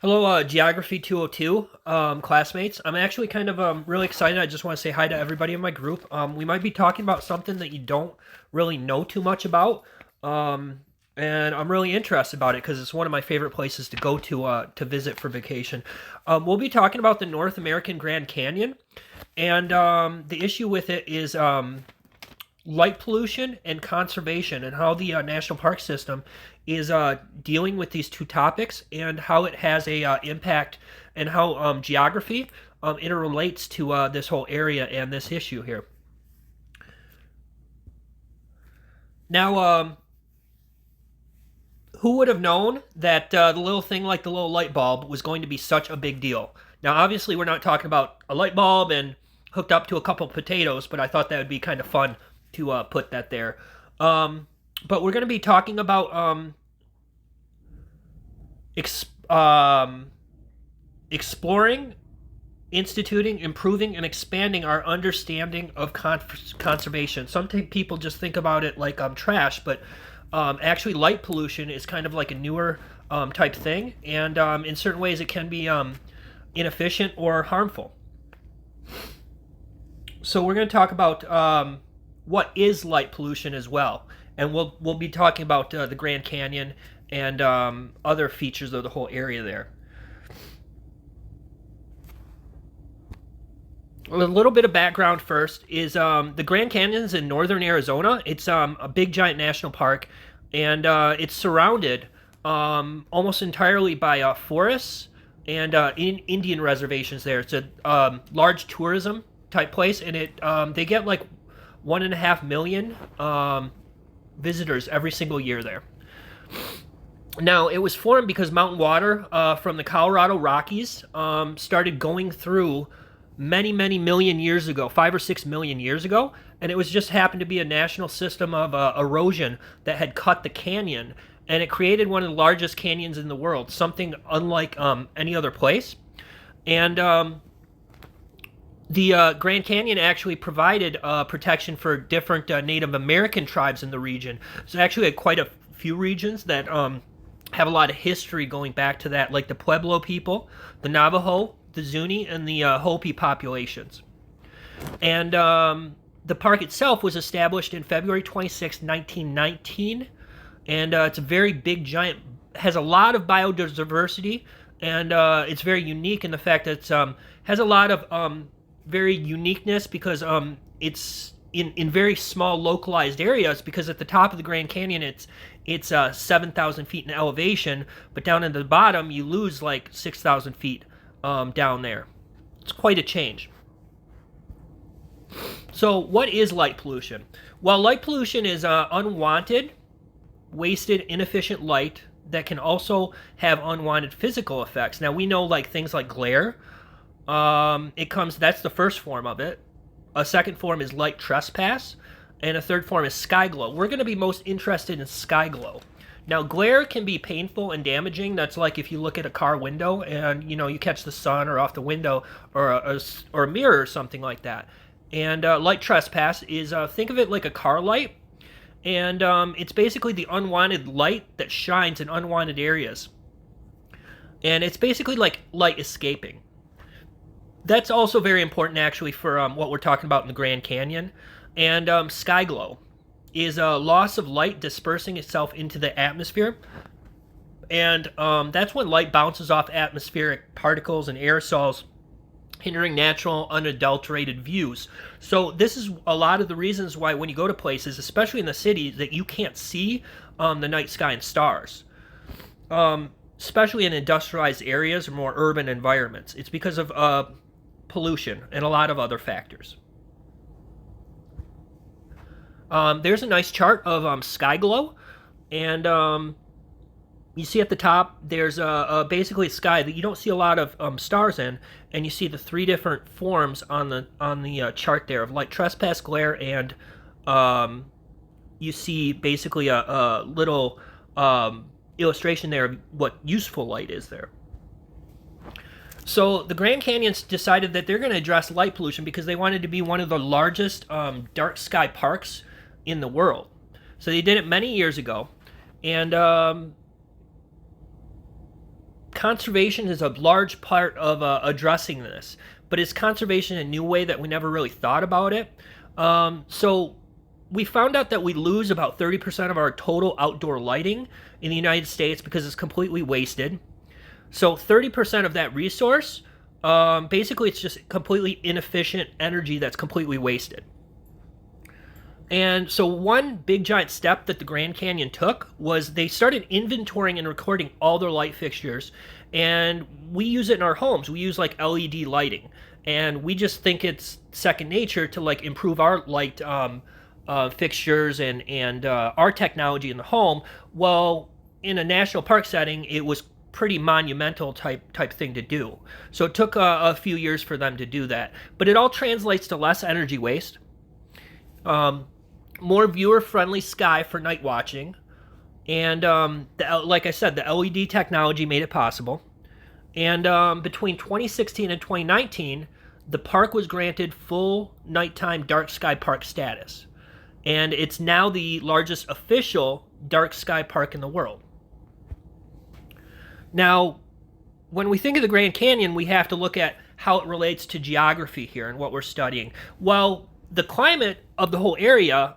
Hello, Geography 202 classmates. I'm actually kind of really excited. I just want to say hi to everybody in my group. We might be talking about something that you don't really know too much about, um, and I'm really interested about it because it's one of my favorite places to go to visit for vacation. We'll be talking about the North American Grand Canyon, and the issue with it is light pollution and conservation, and how the national park system is dealing with these two topics, and how it has a impact, and how geography interrelates to this whole area and this issue here. Now, who would have known that the little thing like the little light bulb was going to be such a big deal? Now, obviously, we're not talking about a light bulb and hooked up to a couple potatoes, but I thought that would be kind of fun to put that there. But we're going to be talking about ex- um, exploring, instituting, improving, and expanding our understanding of conservation. Some people just think about it like trash, but actually, light pollution is kind of like a newer type thing, and in certain ways, it can be inefficient or harmful. So we're going to talk about what is light pollution as well, and we'll be talking about the Grand Canyon and other features of the whole area there. A little bit of background first is the Grand Canyon's in northern Arizona. It's a big giant national park, and it's surrounded almost entirely by forests and Indian reservations there. It's a large tourism type place, and they get like 1.5 million visitors every single year there. Now, it was formed because mountain water from the Colorado Rockies started going through many million years ago, 5 or 6 million years ago, and it was just happened to be a national system of erosion that had cut the canyon, and it created one of the largest canyons in the world, something unlike any other place. And the Grand Canyon actually provided protection for different Native American tribes in the region. So actually, quite a few regions that have a lot of history going back to that, like the Pueblo people, the Navajo, the Zuni, and the Hopi populations. And the park itself was established in February 26, 1919, and it's a very big, giant, has a lot of biodiversity, and it's very unique in the fact that it has a lot of very uniqueness because it's in very small localized areas, because at the top of the Grand Canyon it's 7,000 feet in elevation, but down at the bottom you lose like 6,000 feet down there. It's quite a change. So what is light pollution? Well, light pollution is unwanted, wasted, inefficient light that can also have unwanted physical effects. Now, we know like things like glare. That's the first form of it. A second form is light trespass, and a third form is sky glow. We're going to be most interested in sky glow. Now, glare can be painful and damaging. That's like if you look at a car window and you catch the sun or off the window, or a mirror or something like that. And light trespass is think of it like a car light, and it's basically the unwanted light that shines in unwanted areas. And it's basically like light escaping. That's also very important, actually, for what we're talking about in the Grand Canyon. And sky glow is a loss of light dispersing itself into the atmosphere. And that's when light bounces off atmospheric particles and aerosols, hindering natural, unadulterated views. So this is a lot of the reasons why when you go to places, especially in the cities, that you can't see the night sky and stars. Especially in industrialized areas or more urban environments. It's because of pollution and a lot of other factors. There's a nice chart of sky glow, and you see at the top there's basically a sky that you don't see a lot of stars in, and you see the three different forms on the chart there of light trespass, glare, and you see basically a little illustration there of what useful light is there. So the Grand Canyons decided that they're going to address light pollution because they wanted to be one of the largest dark sky parks in the world. So they did it many years ago, and conservation is a large part of addressing this, but it's conservation in a new way that we never really thought about it. So we found out that we lose about 30% of our total outdoor lighting in the United States because it's completely wasted. So 30% of that resource, basically it's just completely inefficient energy that's completely wasted. And so one big giant step that the Grand Canyon took was they started inventorying and recording all their light fixtures. And we use it in our homes. We use like LED lighting. And we just think it's second nature to like improve our light fixtures and our technology in the home. Well, in a national park setting, it was pretty monumental type thing to do. So it took a few years for them to do that. But it all translates to less energy waste. More viewer-friendly sky for night watching, and like I said, the LED technology made it possible. And between 2016 and 2019, the park was granted full nighttime dark sky park status, and it's now the largest official dark sky park in the world. Now, when we think of the Grand Canyon, we have to look at how it relates to geography here and what we're studying. Well, the climate of the whole area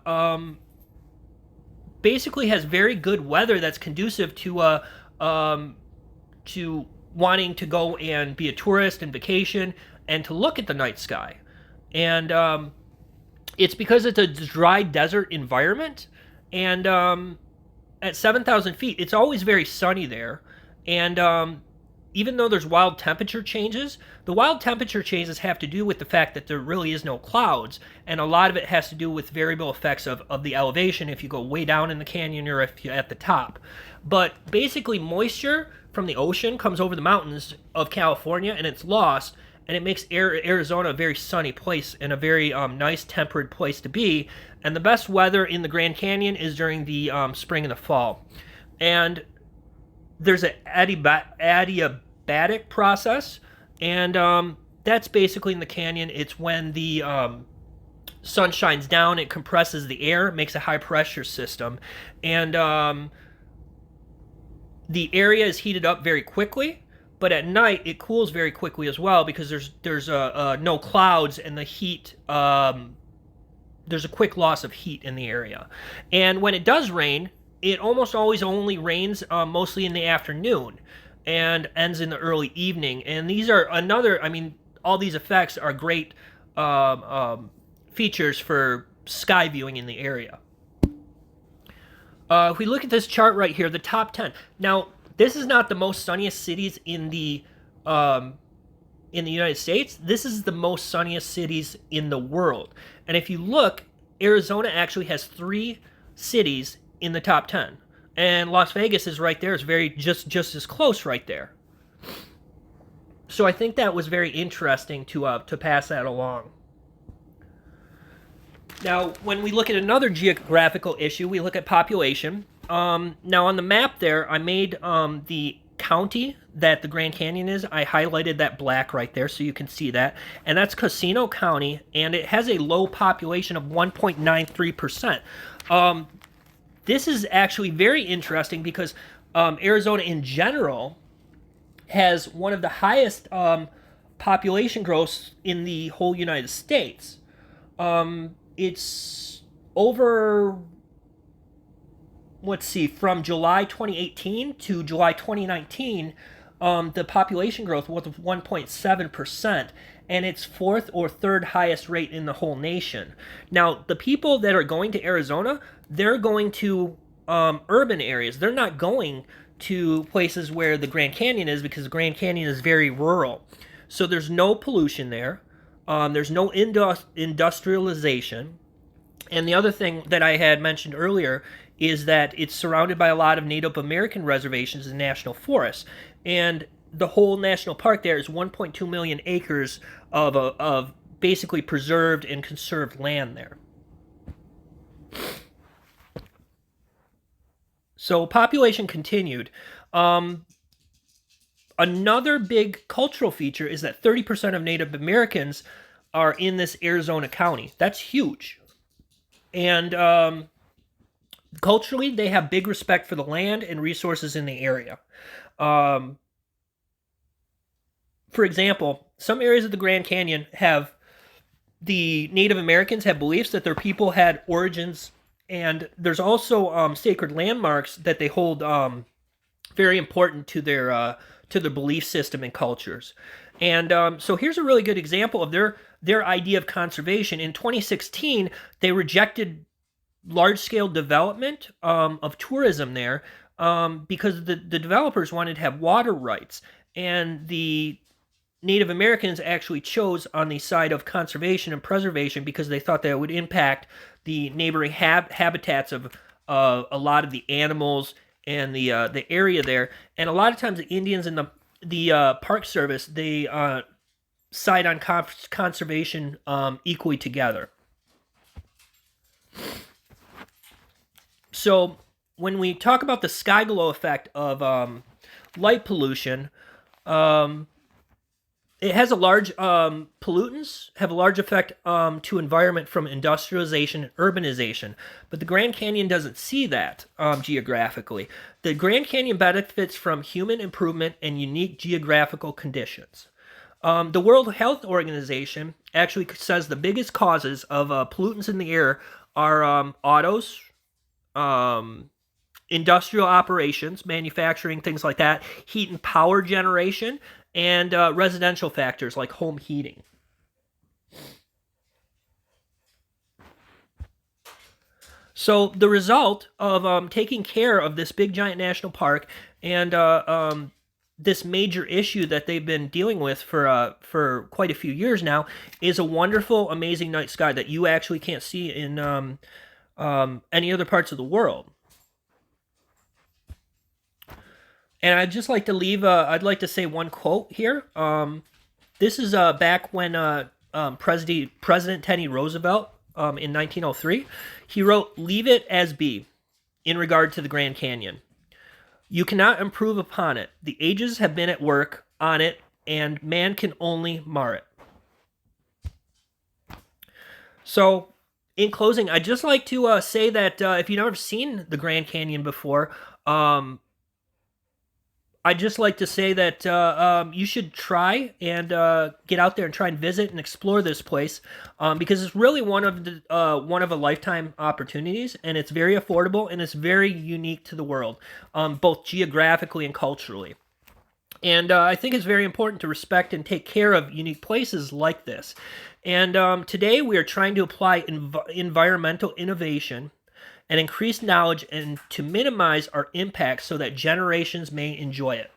basically has very good weather that's conducive to wanting to go and be a tourist and vacation and to look at the night sky. And it's because it's a dry desert environment, and at 7,000 feet, it's always very sunny there. And even though there's wild temperature changes, the wild temperature changes have to do with the fact that there really is no clouds, and a lot of it has to do with variable effects of the elevation if you go way down in the canyon or if you're at the top. But basically, moisture from the ocean comes over the mountains of California, and it's lost, and it makes Arizona a very sunny place and a very nice temperate place to be. And the best weather in the Grand Canyon is during the spring and the fall. And there's an adiabatic process, and that's basically in the canyon. It's when the sun shines down, it compresses the air, makes a high pressure system, and the area is heated up very quickly. But at night, it cools very quickly as well because there's no clouds, and the heat. There's a quick loss of heat in the area, and when it does rain, it almost always only rains mostly in the afternoon and ends in the early evening. And these are all these effects are great features for sky viewing in the area. If we look at this chart right here, the top 10. Now, this is not the most sunniest cities in the United States. This is the most sunniest cities in the world. And if you look, Arizona actually has 3 cities in the top 10, and Las Vegas is right there. It's very just as close right there. So I think that was very interesting to pass that along. Now, when we look at another geographical issue, we look at population. Now on the map there, I made the county that the Grand Canyon is. I highlighted that black right there so you can see that, and that's Casino County, and it has a low population of 1.93%. This is actually very interesting because Arizona in general has one of the highest population growths in the whole United States. It's over, let's see, from July 2018 to July 2019, the population growth was 1.7%, and it's 4th or 3rd highest rate in the whole nation. Now, the people that are going to Arizona, they're going to urban areas. They're not going to places where the Grand Canyon is because the Grand Canyon is very rural. So there's no pollution there. There's no industrialization. And the other thing that I had mentioned earlier is that it's surrounded by a lot of Native American reservations and national forests. And the whole national park there is 1.2 million acres of basically preserved and conserved land there. So population continued. Another big cultural feature is that 30% of Native Americans are in this Arizona county. That's huge. And culturally, they have big respect for the land and resources in the area. for example, some areas of the Grand Canyon have the Native Americans have beliefs that their people had origins, and there's also sacred landmarks that they hold very important to their belief system and cultures. And so here's a really good example of their idea of conservation. In 2016, they rejected large-scale development of tourism there because the developers wanted to have water rights, and the Native Americans actually chose on the side of conservation and preservation because they thought that it would impact the neighboring habitats of a lot of the animals and the area there. And a lot of times the Indians and the Park Service, they side on conservation equally together. So when we talk about the sky glow effect of light pollution, it has a large pollutants have a large effect to environment from industrialization and urbanization, but the Grand Canyon doesn't see that geographically. The Grand Canyon benefits from human improvement and unique geographical conditions. The World Health Organization actually says the biggest causes of pollutants in the air are autos, industrial operations, manufacturing, things like that, heat and power generation, and residential factors like home heating. So the result of taking care of this big giant national park and this major issue that they've been dealing with for quite a few years now is a wonderful, amazing night sky that you actually can't see in any other parts of the world. And I'd just like to leave, I'd like to say one quote here. This is back when President Teddy Roosevelt, in 1903, he wrote, "Leave it as be," in regard to the Grand Canyon. "You cannot improve upon it. The ages have been at work on it, and man can only mar it." So, in closing, I'd just like to say that if you've never seen the Grand Canyon before, I'd just like to say that you should try and get out there and try and visit and explore this place because it's really one of a lifetime opportunities, and it's very affordable and it's very unique to the world, both geographically and culturally. And I think it's very important to respect and take care of unique places like this. And today we are trying to apply environmental innovation and increase knowledge and to minimize our impact so that generations may enjoy it.